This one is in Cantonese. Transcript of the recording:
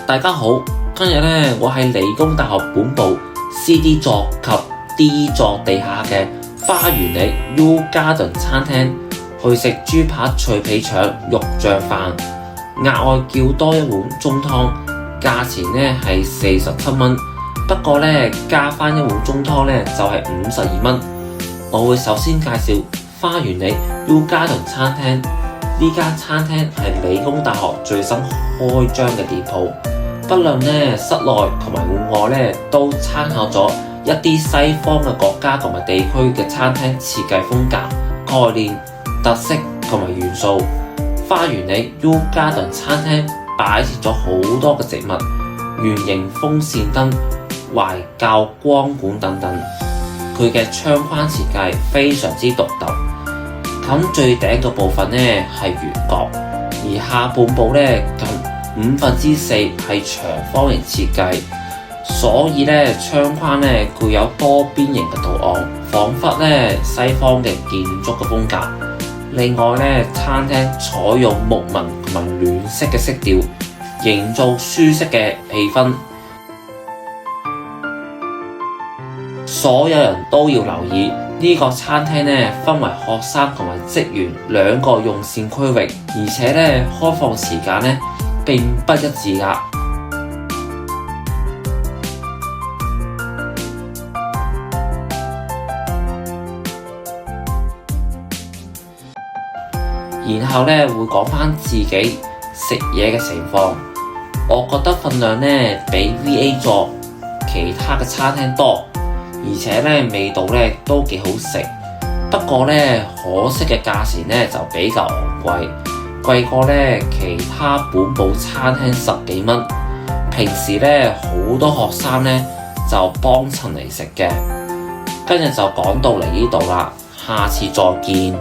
大家好，今日呢，我喺理工大學本部 CD 座及 D 座地下嘅花園里 U Garden 餐廳去食豬扒脆皮腸肉醬飯，額外叫多一碗中湯，價錢呢係47蚊。不過呢，加返一碗中湯呢就係52蚊。我會首先介紹花園里 U Garden 餐廳。呢間餐廳係理工大學最新開張嘅店鋪，不論室內同埋戶外都參考咗一啲西方嘅國家同埋地區嘅餐廳設計風格、概念、特色同埋元素。花園里 U Garden 餐廳擺設咗好多嘅植物、圓形風扇燈、懷舊光管等等，佢嘅窗框設計非常之獨特。咁最頂嘅部分係圓角，而下半部近4/5係長方形設計，所以窗框具有多邊形嘅圖案，彷彿西方嘅建築嘅風格。另外餐廳採用木紋同埋暖色嘅色調，營造舒適嘅氣氛。所有人都要留意呢個餐廳分為學生同埋職員兩個用膳區域，而且開放時間並不一致㗎。然後會講返自己食嘢嘅情況，我覺得份量比 VA 座其他嘅餐廳多。而且味道都幾好食，不過可惜嘅價錢就比較昂貴，貴過其他本部餐廳10幾蚊。平時好多學生就幫襯嚟食嘅。今日就講到嚟呢度啦，下次再見。